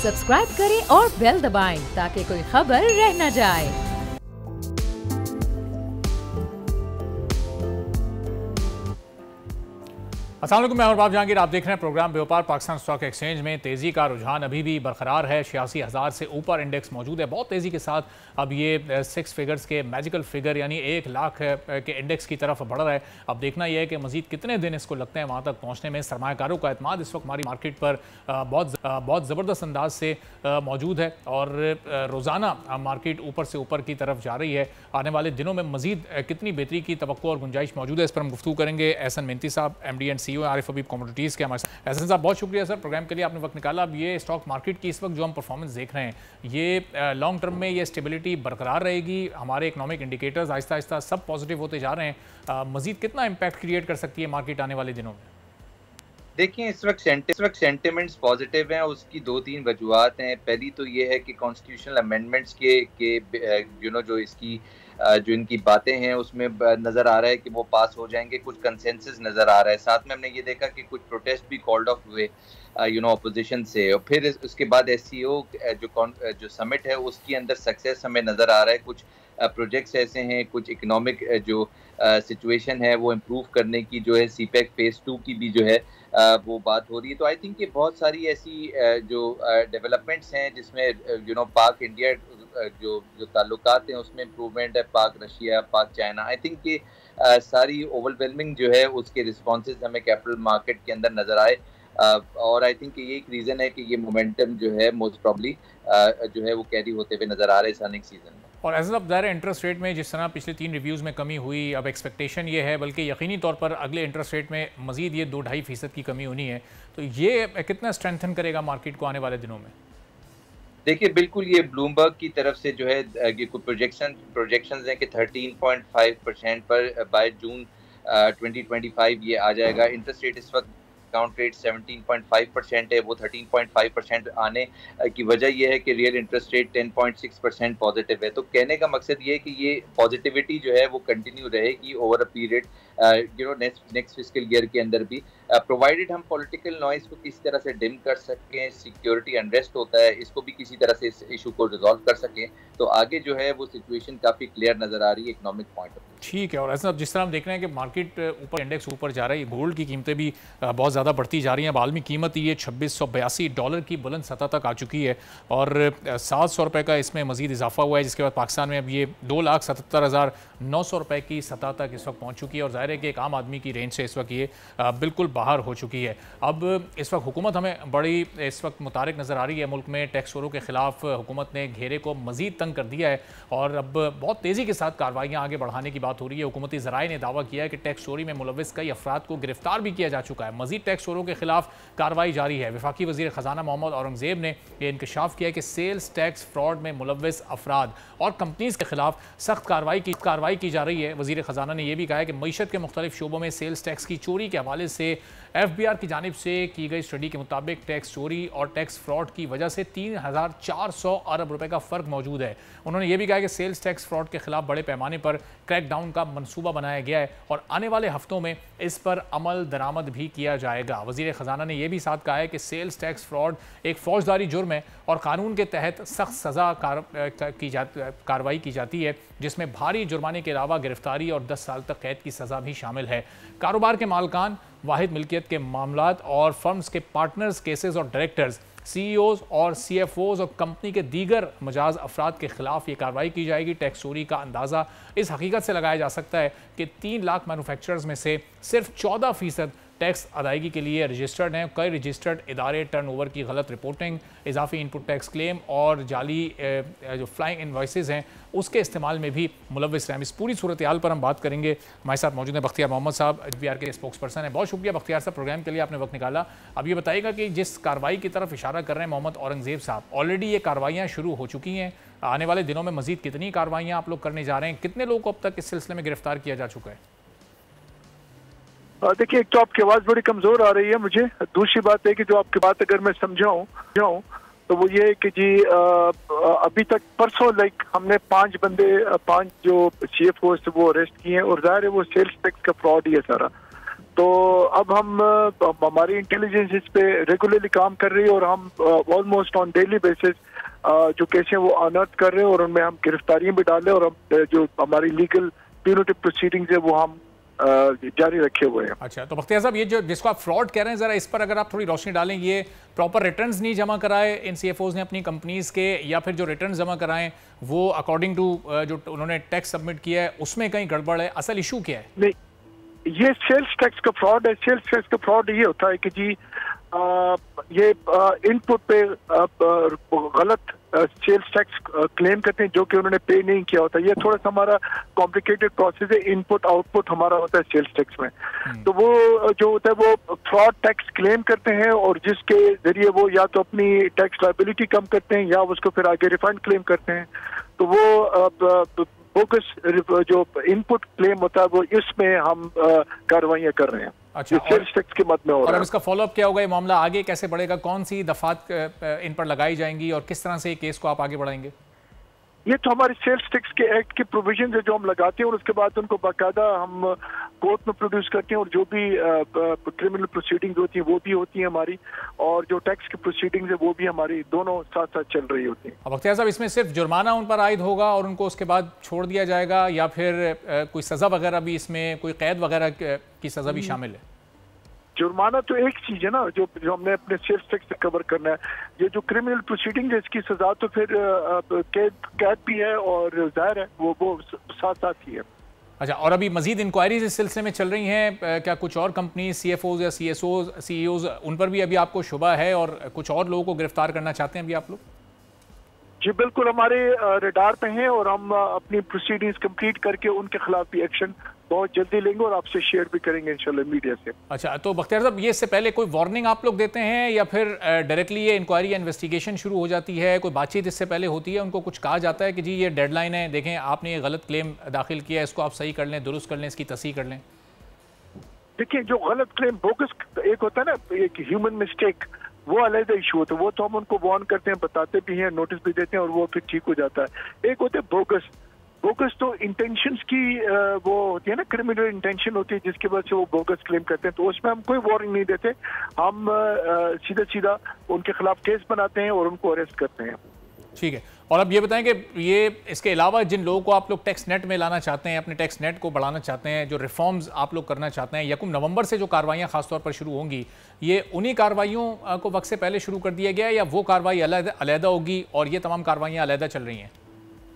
Subscribe करें और bell दबाएं ताकि कोई खबर रह न जाए। अस्सलाम वालेकुम, मैं बाब जहांगीर। आप देख रहे हैं प्रोग्राम व्यापार। पाकिस्तान स्टॉक एक्सचेंज में तेज़ी का रुझान अभी भी बरकरार है। 86,000 से ऊपर इंडेक्स मौजूद है। बहुत तेज़ी के साथ अब ये 6 फिगर्स के मैजिकल फिगर यानी 1 लाख के इंडेक्स की तरफ बढ़ रहा है। अब देखना यह है कि मजीद कितने दिन इसको लगते हैं वहाँ तक पहुँचने में। सरमायाकारों का एतमाद इस वक्त हमारी मार्केट पर बहुत ज़बरदस्त अंदाज से मौजूद है और रोज़ाना मार्केट ऊपर से ऊपर की तरफ जा रही है। आने वाले दिनों में मजीद कितनी बेहतरी की तवक्को और गुंजाइश मौजूद है, इस पर हम गुफ्तगू करेंगे। एहसन मेहनती साहब, MD and CEO Arif Habib commodities के हमारे साथ। एहसन साहब, बहुत शुक्रिया सर प्रोग्राम के लिए, आपने वक्त निकाला। अब ये स्टॉक मार्केट की इस वक्त जो हम परफॉर्मेंस देख रहे हैं, ये लॉन्ग टर्म में ये स्टेबिलिटी बरकरार रहेगी? हमारे इकोनॉमिक इंडिकेटर्स आहिस्ता आहिस्ता सब पॉजिटिव होते जा रहे हैं। मजीद कितना इम्पैक्ट क्रिएट कर सकती है मार्केट आने वाले दिनों में? देखिए, इस वक्त सेंटिमेंट्स पॉजिटिव हैं। उसकी 2-3 वजूहत हैं। पहली तो ये है कि कॉन्स्टिट्यूशनल अमेंडमेंट्स के जो इसकी जो इनकी बातें हैं उसमें नज़र आ रहा है कि वो पास हो जाएंगे। कुछ कंसेंसस नज़र आ रहा है। साथ में हमने ये देखा कि कुछ प्रोटेस्ट भी कॉल्ड ऑफ हुए अपोजिशन से। और फिर उसके बाद SCO जो समिट है उसके अंदर सक्सेस हमें नज़र आ रहा है। कुछ प्रोजेक्ट्स ऐसे हैं, कुछ इकोनॉमिक जो सिचुएशन है वो इम्प्रूव करने की जो है CPEC फेज़ 2 की भी जो है वो बात हो रही है। तो आई थिंक ये बहुत सारी ऐसी जो डेवलपमेंट्स हैं जिसमें पाक इंडिया जो ताल्लुकात हैं उसमें इम्प्रूवमेंट है, पाक रशिया, पाक चाइना। आई थिंक ये सारी ओवरवेलमिंग जो है उसके रिस्पॉन्सेज हमें कैपिटल मार्केट के अंदर नज़र आए। और आई थिंक ये एक रीज़न है कि ये मोमेंटम जो है मोस्ट प्रॉब्ली जो है वो कैरी होते हुए नज़र आ रहा है इस अर्निंग सीजन में। और एज अब ज़ाहिर इंटरेस्ट रेट में जिस तरह पिछले 3 रिव्यूज़ में कमी हुई, अब एक्सपेक्टेशन ये है बल्कि यकीनी तौर पर अगले इंटरेस्ट रेट में मजीद ये 2-2.5% की कमी होनी है। तो ये कितना स्ट्रेंथन करेगा मार्केट को आने वाले दिनों में? देखिए, बिल्कुल ये ब्लूमबर्ग की तरफ से जो है ये कुछ प्रोजेक्शंस हैं कि 13.5% पर बाय जून 2025 ये आ जाएगा। इंटरेस्ट रेट इस वक्त डिस्काउंट रेट 17.5% है, वो 13.5% आने की वजह यह है कि रियल इंटरेस्ट रेट 10.6% पॉजिटिव है। तो कहने का मकसद ये है कि ये पॉजिटिविटी जो है वो कंटिन्यू रहेगी over a period next fiscal year के अंदर भी, प्रोवाइडेड हम पॉलिटिकल नॉइस को किसी तरह से डिम कर सकें, सिक्योरिटी अनरेस्ट होता है इसको भी किसी तरह से इस इशू को रिजॉल्व कर सकें। तो आगे जो है वो सिचुएशन काफ़ी क्लियर नज़र आ रही है इकोनॉमिक पॉइंट ऑफ व्यू। ठीक है। और ऐसा जिस तरह हम देख रहे हैं कि मार्केट ऊपर, इंडेक्स ऊपर जा रही है, गोल्ड की कीमतें भी बहुत ज़्यादा बढ़ती जा रही हैं। अब आलमी कीमत ये $2682 की बुलंद सतह तक आ चुकी है और $700 का इसमें मजीद इजाफा हुआ है, जिसके बाद पाकिस्तान में अब ये $2,77,900 की सतह तक इस वक्त पहुँच चुकी है। और ज़ाहिर है कि एक आम आदमी की रेंज से इस वक्त ये बिल्कुल बाहर हो चुकी है। अब इस वक्त हुकूमत हमें बड़ी इस वक्त मुतारिक नज़र आ रही है। मुल्क में टैक्स चोरों के खिलाफ हुकूमत ने घेरे को मजीद तंग कर दिया है और अब बहुत तेज़ी के साथ कार्रवाइयाँ आगे बढ़ाने की बात हो रही है। हुकूमती ज़राए ने दावा किया है कि टैक्स चोरी में मुलविस कई अफराद को गिरफ्तार भी किया जा चुका है। मजीद टैक्स चोरों के खिलाफ कार्रवाई जारी है। वफाकी वज़ीर ख़जाना मोहम्मद औरंगज़ेब ने यह इंकशाफ किया है कि सेल्स टैक्स फ्रॉड में मुलविस अफराद और कंपनीज़ के खिलाफ सख्त कार्रवाई की जा रही है। वज़ीर ख़जाना ने यह भी कहा है कि मईशत के मुख्तलिफ शोबों में सेल्स टैक्स की चोरी के हवाले से FBR की जानिब से की गई स्टडी के मुताबिक टैक्स चोरी और टैक्स फ्रॉड की वजह से 3,400 अरब रुपए का फ़र्क मौजूद है। उन्होंने ये भी कहा कि सेल्स टैक्स फ्रॉड के खिलाफ बड़े पैमाने पर क्रैकडाउन का मंसूबा बनाया गया है और आने वाले हफ्तों में इस पर अमल दरामद भी किया जाएगा। वज़ीर ख़जाना ने यह भी साथ कहा है कि सेल्स टैक्स फ्रॉड एक फौजदारी जुर्म है और कानून के तहत सख्त सज़ा कार्रवाई की जाती है, जिसमें भारी जुर्माने के अलावा गिरफ्तारी और 10 साल तक कैद की सज़ा भी शामिल है। कारोबार के मालकान, वाहिद मिल्कियत के मामलात और फर्म्स के पार्टनर्स, केसेस और डायरेक्टर्स, CEOs और CFOs और कंपनी के दीगर मजाज अफराद के खिलाफ ये कार्रवाई की जाएगी। टैक्स चोरी का अंदाज़ा इस हकीकत से लगाया जा सकता है कि 3 लाख मैन्युफैक्चरर्स में से सिर्फ 14% टैक्स अदायगी के लिए रजिस्टर्ड हैं। कई रजिस्टर्ड इदारे टर्नओवर की गलत रिपोर्टिंग, इजाफी इनपुट टैक्स क्लेम और जाली जो फ्लाइंग इनवॉइसेज हैं उसके इस्तेमाल में भी मुलविस हैं। इस पूरी सूरत हाल पर हम बात करेंगे। हमारे साथ मौजूद हैं बख्तियार मोहम्मद साहब, FBR के स्पोक्स पर्सन हैं। बहुत शुक्रिया बख्तियार साहब, प्रोग्राम के लिए आपने वक्त निकाला। अब ये बताइएगा कि जिस कार्रवाई की तरफ इशारा कर रहे हैं मोहम्मद औरंगज़ेब साहब, ऑलरेडी ये कार्रवाइयाँ शुरू हो चुकी हैं। आने वाले दिनों में मजीद कितनी कार्रवाइयाँ आप लोग करने जा रहे हैं? कितने लोगों को अब तक इस सिलसिले में गिरफ्तार किया जा चुका है? देखिए, एक तो आपकी आवाज़ बड़ी कमज़ोर आ रही है मुझे। दूसरी बात है कि जो आपकी बात अगर मैं समझाऊं तो वो ये है कि जी अभी तक परसों हमने 5 जो CFOs थे वो अरेस्ट किए हैं और ज़ाहिर है वो सेल्स टैक्स का फ्रॉड ही है सारा। तो अब हम हमारी इंटेलिजेंस इस पे रेगुलरली काम कर रही है और हम ऑलमोस्ट ऑन डेली बेसिस जो केस हैं वो अनर्थ कर रहे हैं और उनमें हम गिरफ्तारियां भी डाल रहे हैं और हम जो हमारी लीगल प्यूनिटिव प्रोसीडिंग्स है वो हम जारी रखे हुए हैं। अच्छा, तो बख्तियार साहब, ये जो जिसको आप फ्रॉड कह रहे हैं, जरा इस पर अगर आप थोड़ी रोशनी डालें। ये प्रॉपर रिटर्न्स नहीं जमा कराए इन CFOs ने अपनी कंपनीज के, या फिर जो रिटर्न्स जमा कराएं वो अकॉर्डिंग टू जो उन्होंने टैक्स सबमिट किया है उसमें कहीं गड़बड़ है? असल इशू क्या है? नहीं, ये सेल्स टैक्स का फ्रॉड है। सेल्स टैक्स का फ्रॉड ये होता है कि जी ये इनपुट पे गलत सेल्स टैक्स क्लेम करते हैं जो कि उन्होंने पे नहीं किया होता। ये थोड़ा सा हमारा कॉम्प्लिकेटेड प्रोसेस है। इनपुट आउटपुट हमारा होता है सेल्स टैक्स में, तो वो जो होता है वो फ्रॉड टैक्स क्लेम करते हैं और जिसके जरिए वो या तो अपनी टैक्स लायबिलिटी कम करते हैं या उसको फिर आगे रिफंड क्लेम करते हैं। तो वो फोकस जो इनपुट क्लेम होता है वो इसमें हम कार्रवाइयां कर रहे हैं। अच्छा, सेल्स टैक्स के मद में हो रहा है। और अब इसका फॉलोअप क्या होगा? ये मामला आगे कैसे बढ़ेगा? कौन सी दफात इन पर लगाई जाएंगी और किस तरह से ये केस को आप आगे बढ़ाएंगे? ये तो हमारे सेल्स टैक्स के एक्ट के प्रोविजन है जो हम लगाते हैं और उसके बाद उनको बाकायदा हम कोर्ट में प्रोड्यूस करते हैं और जो भी क्रिमिनल प्रोसीडिंग्स होती हैं वो भी होती हैं हमारी, और जो टैक्स की प्रोसीडिंग्स है वो भी हमारी, दोनों साथ साथ चल रही होती हैं। अब बख्तियार साहब, इसमें सिर्फ जुर्माना उन पर आयद होगा और उनको उसके बाद छोड़ दिया जाएगा, या फिर कोई सज़ा वगैरह भी, इसमें कोई कैद वगैरह की सज़ा भी शामिल है? जुर्माना तो एक चीज है ना जो हमने अपने सेल्स टैक्स से कवर करना है। ये जो क्रिमिनल प्रोसीडिंग है इसकी सजा तो फिर कैद भी है और जाहिर है वो साथ साथ ही है। अच्छा, और अभी मजीद इंक्वायरीज इस सिलसिले में चल रही हैं क्या? कुछ और कंपनी CFOs या CEOs उन पर भी अभी आपको शुबा है और कुछ और लोगों को गिरफ्तार करना चाहते हैं अभी आप लोग? जी बिल्कुल, हमारे रडार पे हैं और हम अपनी प्रोसीडिंग्स कंप्लीट करके उनके खिलाफ भी एक्शन बहुत जल्दी लेंगे और आपसे शेयर भी करेंगे इंशाल्लाह मीडिया से। अच्छा, तो बख्तियार साहब, ये इससे पहले कोई वार्निंग आप लोग देते हैं या फिर डायरेक्टली ये इंक्वायरी या इन्वेस्टिगेशन शुरू हो जाती है? कोई बातचीत इससे पहले होती है? उनको कुछ कहा जाता है कि जी ये डेडलाइन है, देखें आपने ये गलत क्लेम दाखिल किया है, इसको आप सही कर लें, दुरुस्त कर लें, इसकी तस्हीह कर लें? देखिए, जो गलत क्लेम बोगस एक होता है ना, एक ह्यूमन मिस्टेक, वो अलग इशू होता है। वो तो हम उनको वार्न करते हैं, बताते भी हैं, नोटिस भी देते हैं और वो फिर ठीक हो जाता है। एक होते हैं बोगस। बोगस तो इंटेंशंस की वो होती है ना, क्रिमिनल इंटेंशन होती है जिसकी वजह से वो बोगस क्लेम करते हैं, तो उसमें हम कोई वार्निंग नहीं देते। हम सीधा सीधा उनके खिलाफ केस बनाते हैं और उनको अरेस्ट करते हैं। ठीक है, और अब ये बताएं कि ये इसके अलावा जिन लोगों को आप लोग टैक्स नेट में लाना चाहते हैं, अपने टैक्स नेट को बढ़ाना चाहते हैं, जो रिफॉर्म्स आप लोग करना चाहते हैं, 1 नवंबर से जो कार्रवाइयाँ खासतौर पर शुरू होंगी, ये उन्हीं कार्रवाइयों को वक्त से पहले शुरू कर दिया गया है या वो कार्रवाई अलहदा होगी और ये तमाम कार्रवाइयाँ अलहदा चल रही हैं?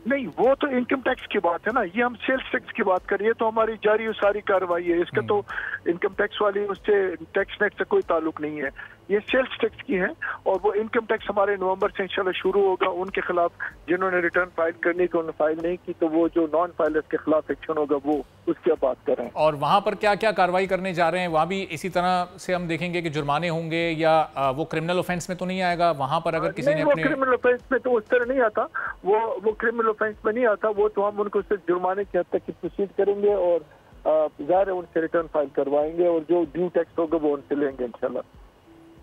नहीं, वो तो इनकम टैक्स की बात है ना, ये हम सेल्स टैक्स की बात करिए तो हमारी जारी और सारी कार्रवाई है। इसका तो इनकम टैक्स वाली उससे टैक्स नेट से कोई ताल्लुक नहीं है, ये सेल्स टैक्स की है। और वो इनकम टैक्स हमारे नवंबर से इंशाल्लाह शुरू होगा। उनके खिलाफ जिन्होंने रिटर्न फाइल करने की उन्होंने फाइल नहीं की तो वो जो नॉन फाइलर्स के खिलाफ एक्शन होगा वो उसकी बात कर रहे हैं। और वहाँ पर क्या क्या कार्रवाई करने जा रहे हैं? वहाँ भी इसी तरह से हम देखेंगे कि जुर्माने होंगे या वो क्रिमिनल ऑफेंस में तो नहीं आएगा? वहाँ पर अगर किसी ने अपने क्रिमिनल ऑफेंस में तो उस तरह नहीं आता, वो क्रिमिनल ऑफेंस में नहीं आता। वो तो हम उनको सिर्फ जुर्माने की हद तक की प्रोसीड करेंगे और ज़ाहिर है उनसे रिटर्न फाइल करवाएंगे और जो ड्यू टैक्स होगा वो उनसे लेंगे इंशाल्लाह।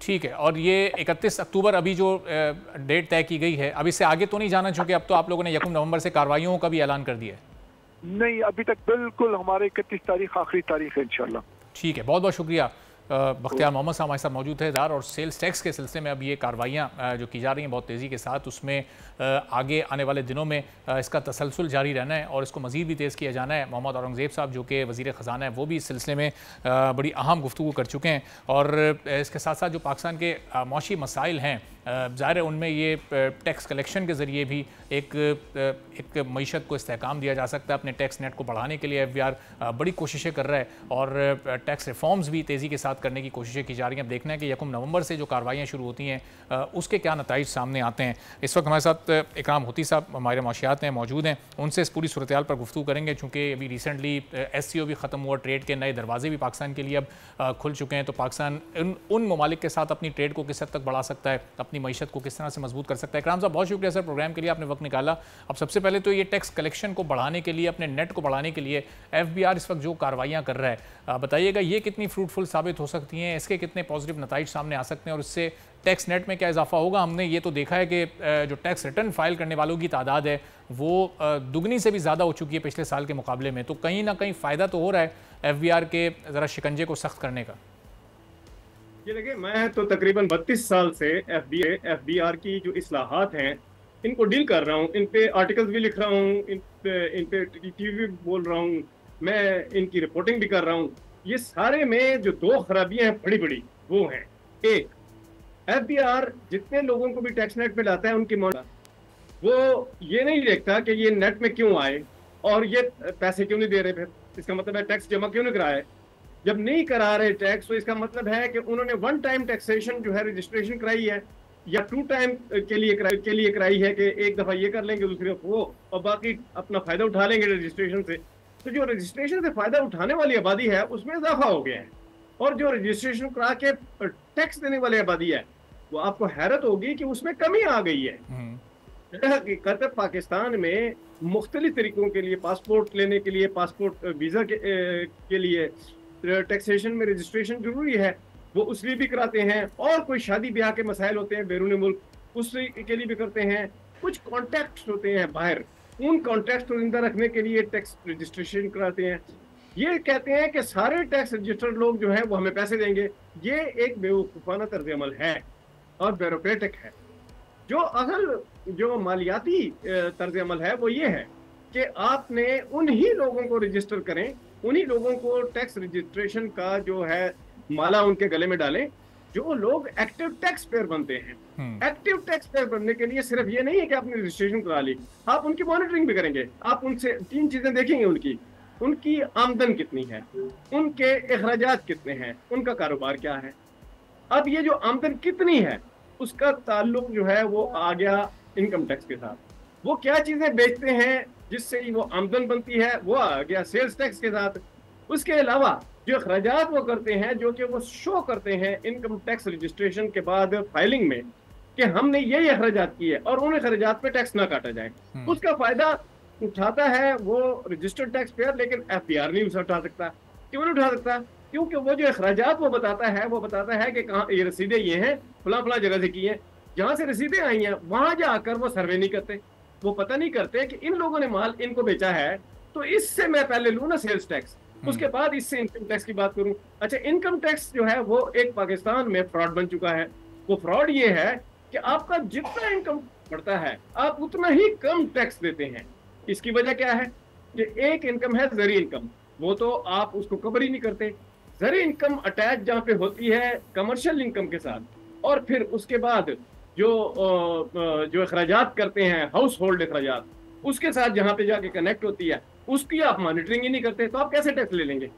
ठीक है, और ये 31 अक्टूबर अभी जो डेट तय की गई है, अब इससे आगे तो नहीं जाना, चूंकि अब तो आप लोगों ने 1 नवंबर से कार्रवाइयों का भी ऐलान कर दिया है? नहीं, अभी तक बिल्कुल हमारे 31 तारीख आखिरी तारीख है इंशाल्लाह। ठीक है, बहुत बहुत शुक्रिया। बख्तियार मोहम्मद साहब हमारे साथ मौजूद है। दार और सेल्स टैक्स के सिलसिले में अब ये कार्रवाइयाँ जो की जा रही हैं बहुत तेज़ी के साथ, उसमें आगे आने वाले दिनों में इसका तसलसल जारी रहना है और इसको मज़ीद भी तेज़ किया जाना है। मोहम्मद औरंगज़ेब साहब जो कि वज़ीर ख़ज़ाना है वो भी इस सिलसिले में बड़ी अहम गुफ्तगू कर चुके हैं और इसके साथ साथ जो पाकिस्तान के माशी मसाइल हैं, ज़ाहिर है उनमें ये टैक्स कलेक्शन के ज़रिए भी एक मईशत को इस्तेहकाम दिया जा सकता है। अपने टैक्स नेट को बढ़ाने के लिए FBR बड़ी कोशिशें कर रहा है और टैक्स रिफॉर्म्स भी तेज़ी के साथ करने की कोशिशें की जा रही हैं। अब देखना है कि 1 नवंबर से जो कार्रवाइयाँ शुरू होती हैं उसके क्या नताइज सामने आते हैं। इस वक्त हमारे साथ इकराम होती साहब हमारे माशियात हैं मौजूद हैं, उनसे इस पूरी सूरत हाल पर गुफ्तगू करेंगे। चूँकि अभी रिसेंटली SCO भी ख़त्म हुआ, ट्रेड के नए दरवाजे भी पाकिस्तान के लिए अब खुल चुके हैं, तो पाकिस्तान उन ममालिक के साथ अपनी ट्रेड को किस हद तक बढ़ा सकता है, अपनी अपनी मईशत को किस तरह से मजबूत कर सकता है। इकराम साहब, बहुत शुक्रिया सर प्रोग्राम के लिए, आपने वक्त निकाला। अब सबसे पहले तो ये टैक्स कलेक्शन को बढ़ाने के लिए, अपने नेट को बढ़ाने के लिए FBR इस वक्त जो कार्रवाइयाँ कर रहा है, बताइएगा ये कितनी फ्रूटफुल साबित हो सकती हैं, इसके कितने पॉजिटिव नताइज सामने आ सकते हैं और इससे टैक्स नेट में क्या इजाफा होगा। हमने ये तो देखा है कि जो टैक्स रिटर्न फाइल करने वालों की तादाद है वो दुगनी से भी ज़्यादा हो चुकी है पिछले साल के मुकाबले में, तो कहीं ना कहीं फ़ायदा तो हो रहा है FBR के ज़रा शिकंजे को सख्त करने का। ये देखिए, मैं तो तकरीबन 32 साल से FBR की जो इस्लाहात हैं इनको डील कर रहा हूँ, इन पे आर्टिकल्स भी लिख रहा हूँ, इन पे टीवी भी बोल रहा हूँ, मैं इनकी रिपोर्टिंग भी कर रहा हूँ। ये सारे में जो दो खराबियां हैं बड़ी बड़ी, वो हैं, एक FBR जितने लोगों को भी टैक्स नेट पे लाता है उनकी वो ये नहीं देखता कि ये नेट में क्यों आए और ये पैसे क्यों नहीं दे रहे, फिर इसका मतलब है टैक्स जमा क्यों नहीं कराए। जब नहीं करा रहे टैक्स तो इसका मतलब है कि उन्होंने वन टाइम टैक्सेशन जो है रजिस्ट्रेशन कराई है या टू टाइम के लिए कराई है कि एक दफा ये कर लेंगे दूसरी दफा वो, और बाकी अपना फायदा उठा लेंगे रजिस्ट्रेशन से। तो जो रजिस्ट्रेशन से फायदा उठाने वाली आबादी है उसमें इजाफा हो गया है, और जो रजिस्ट्रेशन करा के टैक्स देने वाली आबादी है वो आपको हैरत होगी कि उसमें कमी आ गई है। हकीकत पाकिस्तान में मुख्तलिफ तरीकों के लिए, पासपोर्ट लेने के लिए, पासपोर्ट वीज़ा के लिए टैक्सेशन में रजिस्ट्रेशन जरूरी है, वो उसलिए भी कराते हैं, और कोई शादी ब्याह के मसाइल होते हैं बैरून मुल्क उसके लिए भी करते हैं। कुछ कॉन्टैक्ट होते हैं बाहर, उन कॉन्टैक्ट को जिंदा रखने के लिए टैक्स रजिस्ट्रेशन कराते हैं। ये कहते हैं कि सारे टैक्स रजिस्टर्ड लोग जो हैं वो हमें पैसे देंगे। ये एक बेवकूफ़ाना तर्ज अमल है और ब्यूरोक्रेटिक है। जो असल जो मालियाती तर्ज अमल है वो ये है कि आपने उन्हीं लोगों को रजिस्टर करें, उन्हीं लोगों को टैक्स रजिस्ट्रेशन का जो है माला उनके गले में डालें जो लोग एक्टिव टैक्स पेयर बनते हैं। एक्टिव टैक्स पेयर बनने के लिए सिर्फ ये नहीं है कि आपने रजिस्ट्रेशन करा ली, आप उनकी मॉनिटरिंग भी करेंगे। आप उनसे 3 चीजें देखेंगे, उनकी आमदन कितनी है, उनके अखराजात कितने हैं, उनका कारोबार क्या है। अब ये जो आमदन कितनी है उसका ताल्लुक जो है वो आ गया इनकम टैक्स के साथ। वो क्या चीजें बेचते हैं जिससे वो आमदन बनती है वो आ गया सेल्स टैक्स के साथ। उसके अलावा जो अखराजात वो करते हैं, जो कि वो शो करते हैं इनकम टैक्स रजिस्ट्रेशन के बाद फाइलिंग में कि हमने ये अखराजात किए, और उन अखराजात पे टैक्स ना काटा जाए, उसका फायदा उठाता है वो रजिस्टर्ड टैक्स पेयर। लेकिन FBR नहीं उसे उठा सकता। क्यों नहीं उठा सकता? क्योंकि वो जो अखराजात वो बताता है कि कहाँ ये रसीदें ये हैं, फला जगह से की है, जहाँ से रसीदें आई हैं वहां जाकर वो सर्वे नहीं करते। वो पता नहीं करते कि इन लोगों ने माल इनको बेचा है तो इससे मैं पहले लूँ ना सेल्स टैक्स, उसके बाद इससे इनकम टैक्स की बात करूं। अच्छा, इनकम टैक्स जो है वो एक पाकिस्तान में फ्रॉड बन चुका है। वो फ्रॉड ये है कि आपका जितना इनकम बढ़ता है आप उतना ही कम टैक्स देते हैं। इसकी वजह क्या है कि एक इनकम है जरी इनकम, वो तो आप उसको कवर ही नहीं करते। जरी इनकम अटैच जहाँ पे होती है कमर्शियल इनकम के साथ, और फिर उसके बाद जो अखराजात करते हैं हाउस होल्ड अखराजात, उसके साथ जहाँ पे जाके कनेक्ट होती है उसकी आप मॉनिटरिंग ही नहीं करते, तो आप कैसे टैक्स ले लेंगे?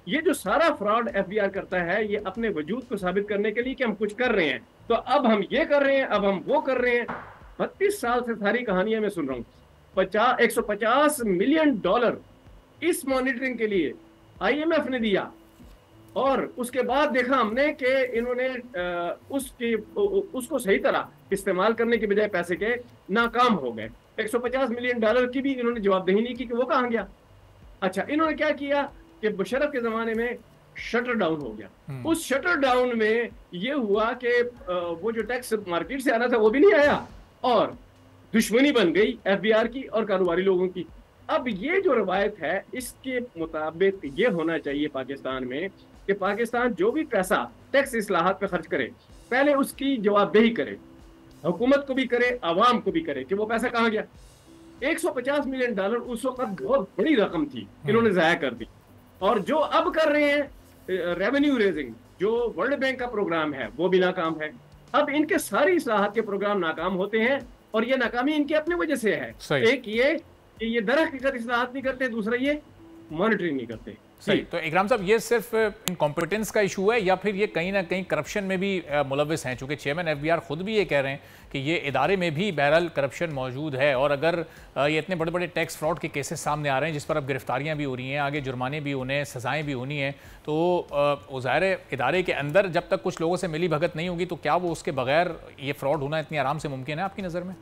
ये जो सारा फ्रॉड FBR करता है ये अपने वजूद को साबित करने के लिए कि हम कुछ कर रहे हैं, तो अब हम ये कर रहे हैं, अब हम वो कर रहे हैं। 32 साल से सारी कहानियां मैं सुन रहा हूँ। 150 मिलियन डॉलर इस मॉनिटरिंग के लिए IMF ने दिया, और उसके बाद देखा हमने कि इन्होंने उसको सही तरह इस्तेमाल करने के बजाय पैसे के नाकाम हो गए। 150 मिलियन डॉलर की भी इन्होंने जवाबदेही नहीं की कि वो कहाँ गया। अच्छा, इन्होंने क्या किया कि मुशर्रफ के जमाने में शटर डाउन हो गया। उस शटर डाउन में ये हुआ कि वो जो टैक्स मार्केट से आना था वो भी नहीं आया, और दुश्मनी बन गई FBR की और कारोबारी लोगों की। अब ये जो रवायत है इसके मुताबिक ये होना चाहिए पाकिस्तान में कि पाकिस्तान जो भी पैसा टैक्स इस्लाहात पे खर्च करे पहले उसकी जवाबदेही करे, हुकूमत को भी करे, आवाम को भी करे कि वो पैसा कहाँ गया। 150 मिलियन डॉलर उस वक्त बहुत बड़ी रकम थी, इन्होंने जाया कर दी। और जो अब कर रहे हैं रेवेन्यू रेजिंग, जो वर्ल्ड बैंक का प्रोग्राम है वो भी नाकाम है। अब इनके सारी इस्लाहात के प्रोग्राम नाकाम होते हैं, और ये नाकामी इनकी अपनी वजह से है। एक ये कि ये दरहकीकत इस्लाहात नहीं करते, दूसरा ये मॉनिटरिंग नहीं करते। सही। तो इकराम साहब, ये सिर्फ इनकॉम्पिटेंस का इशू है या फिर ये कहीं ना कहीं करप्शन में भी मुलविस हैं? चूंकि चेयरमैन एफबीआर खुद भी ये कह रहे हैं कि ये इदारे में भी बहरहाल करप्शन मौजूद है, और अगर ये इतने बड़े बड़े टैक्स फ्रॉड के केसेस सामने आ रहे हैं जिस पर अब गिरफ्तारियां भी हो रही हैं, आगे जुर्माने भी होने हैं, सजाएं भी होनी हैं, तो ज़ाहिर इदारे के अंदर जब तक कुछ लोगों से मिली भगत नहीं होगी तो क्या वो उसके बगैर ये फ्रॉड होना इतनी आराम से मुमकिन है आपकी नज़र में?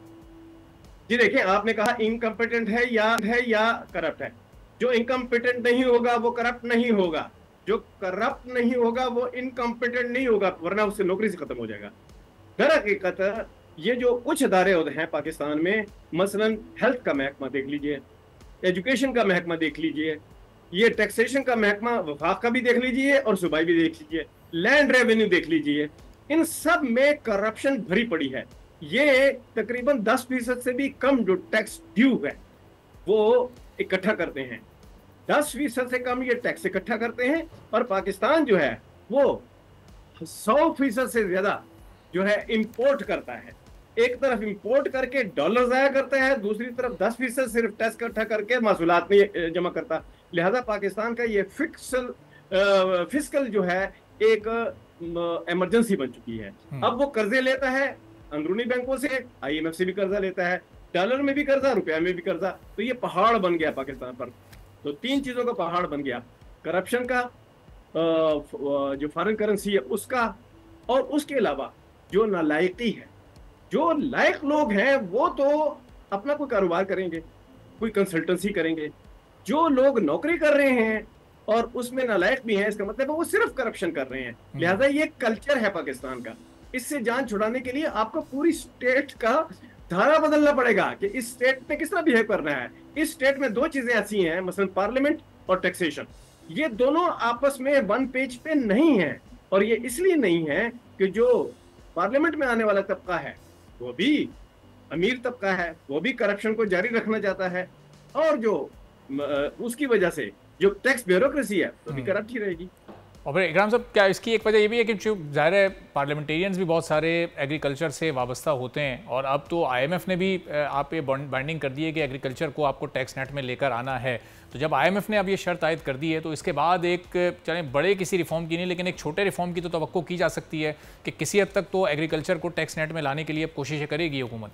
जी देखिए, आपने कहा इनकम्पिटेंट है या करप्ट है। जो इनकम्पिटेंट नहीं होगा वो करप्ट नहीं होगा, जो करप्ट नहीं होगा वो इनकम्पिटेंट नहीं होगा, वरना उससे नौकरी से खत्म हो जाएगा। दर हकीकत ये जो कुछ अदारे हैं पाकिस्तान में, मसलन हेल्थ का महकमा देख लीजिए, एजुकेशन का महकमा देख लीजिए, ये टैक्सेशन का महकमा वफाक का भी देख लीजिए और सूबाई भी देख लीजिए, लैंड रेवेन्यू देख लीजिए, इन सब में करप्शन भरी पड़ी है। ये तकरीबन 10% से भी कम जो टैक्स ड्यू है वो इकट्ठा करते हैं, 10% से कम ये टैक्स इकट्ठा करते हैं, और पाकिस्तान जो है वो 100% से ज्यादा जो है इंपोर्ट करता है। एक तरफ इंपोर्ट करके डॉलर जाया करता है, दूसरी तरफ 10% सिर्फ टैक्स इकट्ठा करके महसूलात नहीं जमा करता। लिहाजा पाकिस्तान का ये फिस्कल जो है एक इमरजेंसी बन चुकी है। अब वो कर्जे लेता है अंदरूनी बैंकों से, IMF से भी कर्जा लेता है, डॉलर में भी कर्जा, रुपया में भी कर्जा, तो ये पहाड़ बन गया पाकिस्तान पर। तो 3 चीजों का पहाड़ बन गया, करप्शन का, जो फॉरेन करेंसी है उसका, और उसके अलावा जो नालायकी है। जो लायक लोग हैं वो तो अपना कोई कारोबार करेंगे, कोई कंसल्टेंसी करेंगे। जो लोग नौकरी कर रहे हैं और उसमें नालायक भी हैं, इसका मतलब है वो सिर्फ करप्शन कर रहे हैं। लिहाजा ये कल्चर है पाकिस्तान का। इससे जान छुड़ाने के लिए आपको पूरी स्टेट का धारा बदलना पड़ेगा कि इस स्टेट में किस तरह बिहेव करना है। इस स्टेट में 2 चीजें ऐसी हैं, मसलन पार्लियामेंट और टैक्सेशन, ये दोनों आपस में 1 पेज पे नहीं है। और ये इसलिए नहीं है कि जो पार्लियामेंट में आने वाला तबका है वो भी अमीर तबका है, वो भी करप्शन को जारी रखना चाहता है, और जो उसकी वजह से जो टैक्स ब्यूरोक्रेसी है वो भी करप्ट ही रहेगी। और फिर इकराम साहब, क्या इसकी एक वजह ये भी है कि ज़ाहिर है पार्लियामेंटेरियंस भी बहुत सारे एग्रीकल्चर से वाबस्ता होते हैं, और अब तो IMF ने भी आप ये बाइंडिंग कर दी है कि एग्रीकल्चर को आपको टैक्स नेट में लेकर आना है। तो जब IMF ने अब ये शर्त आयद कर दी है तो इसके बाद एक, चले बड़े किसी रिफॉर्म की नहीं लेकिन एक छोटे रिफॉर्म की तो तवक्को की जा सकती है कि किसी हद तक तो एग्रीकल्चर को टैक्स नेट में लाने के लिए कोशिशें करेगी हुकूमत।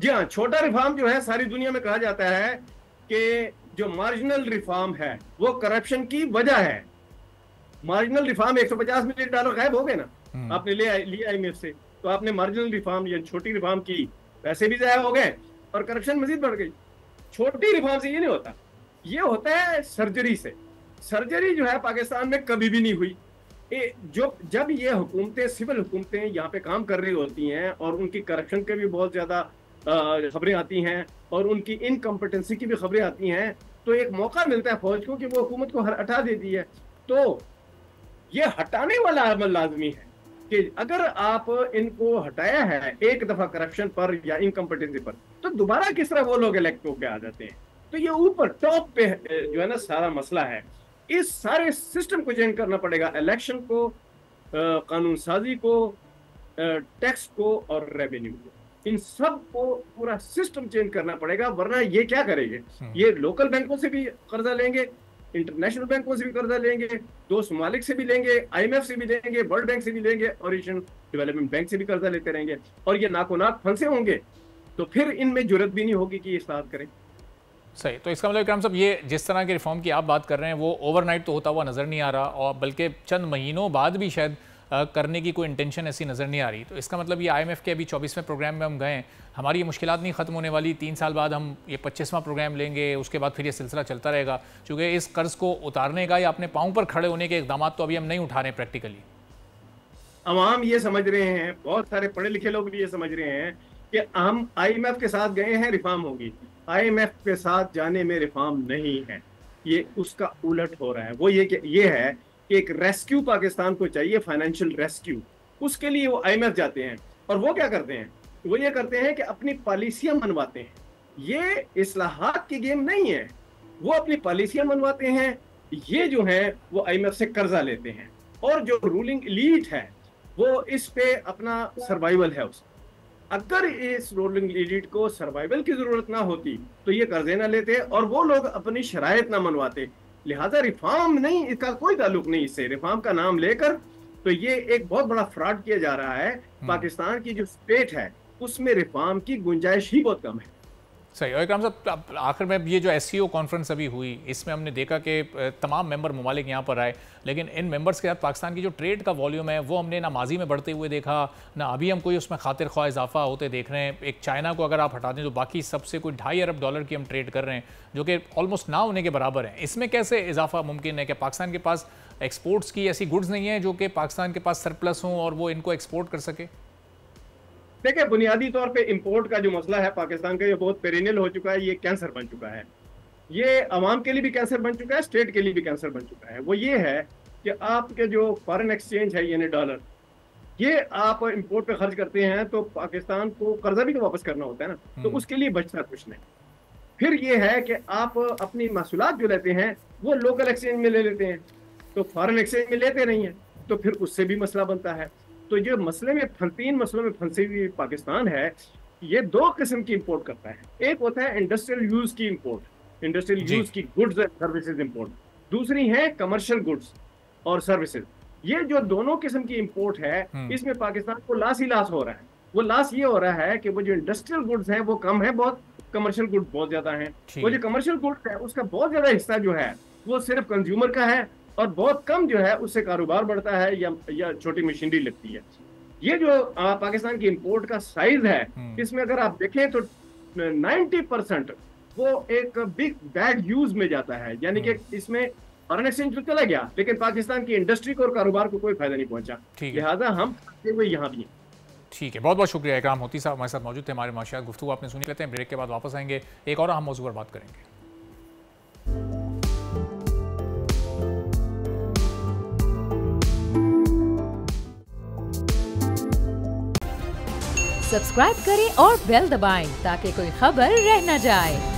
जी हाँ, छोटा रिफॉर्म जो है सारी दुनिया में कहा जाता है कि जो मार्जिनल रिफॉर्म है वो करप्शन की वजह है। मार्जिनल रिफॉर्म $150 मिलियन गायब हो गए ना, आपने लिया IMF से, तो आपने मार्जिनल रिफॉर्म या छोटी रिफॉर्म की, पैसे भी जाया हो गए और करप्शन मजीद बढ़ गई। छोटी रिफॉर्म से ये नहीं होता, ये होता है सर्जरी से। सर्जरी जो है पाकिस्तान में कभी भी नहीं हुई। जब ये हुकूमतें, सिविल हुकूमतें यहाँ पे काम कर रही होती हैं और उनकी करप्शन के भी बहुत ज्यादा खबरें आती हैं और उनकी इनकम्पिटेंसी की भी खबरें आती हैं, तो एक मौका मिलता है फौज को कि वो हुकूमत को हटा देती है। तो ये हटाने वाला अमल लाजमी है कि अगर आप इनको हटाया है एक दफा करप्शन पर या इनकम्पिटेंसी पर, तो दोबारा किस तरह वो लोग इलेक्ट होकर आ जाते हैं। तो ये ऊपर टॉप पे जो है ना सारा मसला है। इस सारे सिस्टम को चेंज करना पड़ेगा, इलेक्शन को, कानून साजी को, टैक्स को और रेवेन्यू को, इन सब को पूरा सिस्टम चेंज करना पड़ेगा, वरना ये क्या करेंगे, ये लोकल बैंकों से भी कर्जा लेंगे, इंटरनेशनल बैंकों से भी कर्जा लेंगे, 2 ममालिक से भी लेंगे, IMF से भी लेंगे, वर्ल्ड बैंक से भी लेंगे और एशियन डेवलपमेंट बैंक से भी कर्जा लेते रहेंगे, और ये नाको नाक फंसे होंगे, तो फिर इनमें जुर्रत भी नहीं होगी कि ये इस्लाहत करें। सही। तो इसका मतलब इकराम साहब, ये जिस तरह के रिफॉर्म की आप बात कर रहे हैं वो ओवरनाइट तो होता हुआ नज़र नहीं आ रहा, और बल्कि चंद महीनों बाद भी शायद करने की कोई इंटेंशन ऐसी नज़र नहीं आ रही। तो इसका मतलब ये IMF के अभी 24वें प्रोग्राम में हम गए, हमारी ये मुश्किलात नहीं ख़त्म होने वाली, 3 साल बाद हम ये 25वां प्रोग्राम लेंगे, उसके बाद फिर ये सिलसिला चलता रहेगा, क्योंकि इस कर्ज़ को उतारने का या अपने पाँव पर खड़े होने के इक़दाम तो अभी हम नहीं उठा रहे हैं प्रैक्टिकली। अवाम ये समझ रहे हैं, बहुत सारे पढ़े लिखे लोग भी ये समझ रहे हैं कि हम IMF के साथ गए हैं, रिफॉर्म होगी। IMF के साथ जाने में रिफॉर्म नहीं है, ये उसका उलट हो रहा है। वो ये है कि एक रेस्क्यू पाकिस्तान को चाहिए, फाइनेंशियल रेस्क्यू। उसके लिए वो IMF जाते हैं और वो क्या करते हैं, वो ये करते हैं कि अपनी पॉलिसियां मनवाते हैं। ये इस्लाहात की गेम नहीं है, वो अपनी पॉलिसियां मनवाते हैं। ये जो है वो IMF से कर्जा लेते हैं, और जो रूलिंग एलीट है वो इस पे अपना सर्वाइवल है उसका। अगर इस रूलिंग एलीट को सर्वाइवल की जरूरत ना होती तो ये कर्जे ना लेते और वो लोग अपनी शराइत ना मनवाते। लिहाजा रिफॉर्म नहीं, इसका कोई ताल्लुक नहीं इससे, रिफॉर्म का नाम लेकर तो ये एक बहुत बड़ा फ्रॉड किया जा रहा है। पाकिस्तान की जो स्टेट है उसमें रिफॉर्म की गुंजाइश ही बहुत कम है। सही। और इकराम साहब, आखिर में ये जो SCO कॉन्फ्रेंस अभी हुई, इसमें हमने देखा कि तमाम मेंबर ममालिक यहाँ पर आए, लेकिन इन मेंबर्स के साथ पाकिस्तान की जो ट्रेड का वॉल्यूम है वो हमने ना माजी में बढ़ते हुए देखा, ना अभी हम कोई उसमें खातिर ख्वाह इजाफा होते देख रहे हैं। एक चाइना को अगर आप हटा दें तो बाकी सबसे कोई $2.5 अरब की हम ट्रेड कर रहे हैं, जो कि ऑलमोस्ट ना होने के बराबर है। इसमें कैसे इजाफा मुमकिन है कि पाकिस्तान के पास एक्सपोर्ट्स की ऐसी गुड्स नहीं है जो कि पाकिस्तान के पास सरप्लस हों और वो इनको एक्सपोर्ट कर सके? देखिए, बुनियादी तौर पे इंपोर्ट का जो मसला है पाकिस्तान का, ये बहुत पेरिनियल हो चुका है, ये कैंसर बन चुका है। ये अवाम के लिए भी कैंसर बन चुका है, स्टेट के लिए भी कैंसर बन चुका है। वो ये है कि आपके जो फॉरेन एक्सचेंज है यानी डॉलर, ये आप इंपोर्ट पे खर्च करते हैं तो पाकिस्तान को कर्जा भी तो वापस करना होता है ना, तो उसके लिए बचता कुछ नहीं। फिर ये है कि आप अपनी महसूलात जो लेते हैं वो लोकल एक्सचेंज में ले लेते हैं, तो फॉरेन एक्सचेंज में लेते नहीं है, तो फिर उससे भी मसला बनता है। तो ये मसले में 3 मसलों में फंसी हुई पाकिस्तान है। ये 2 किस्म की इंपोर्ट करता है, एक होता है इंडस्ट्रियल यूज की इंपोर्ट, इंडस्ट्रियल यूज की गुड्स एंड सर्विसेज इंपोर्ट, दूसरी है कमर्शियल गुड्स और सर्विसेज। ये जो दोनों किस्म की इंपोर्ट है, इसमें पाकिस्तान को लॉस ही लॉस हो रहा है। वो लॉस ये हो रहा है कि वो जो इंडस्ट्रियल गुड्स हैं वो कम है बहुत, कमर्शियल गुड्स बहुत ज्यादा हैं। वो जो कमर्शियल गुड्स है उसका बहुत ज्यादा हिस्सा जो है वो सिर्फ कंज्यूमर का है और बहुत कम जो है उससे कारोबार बढ़ता है या छोटी मशीनरी लगती है। ये जो पाकिस्तान की इंपोर्ट का साइज है, इसमें अगर आप देखें तो 90% वो एक बिग बैड यूज में जाता है, यानी कि इसमें फॉरेन एक्सचेंज तो चला गया लेकिन पाकिस्तान की इंडस्ट्री को और कारोबार को कोई फायदा नहीं पहुंचा। लिहाजा हम यहाँ भी हैं। ठीक है, बहुत बहुत शुक्रिया। इकराम होती साहब हमारे साथ मौजूद थे। हमारे माशियात गुफ्तगू आपने सुनी लेते हैं, ब्रेक के बाद वापस आएंगे, एक और अहम मौजू पर बात करेंगे। सब्सक्राइब करें और बेल दबाएं ताकि कोई खबर रह न जाए।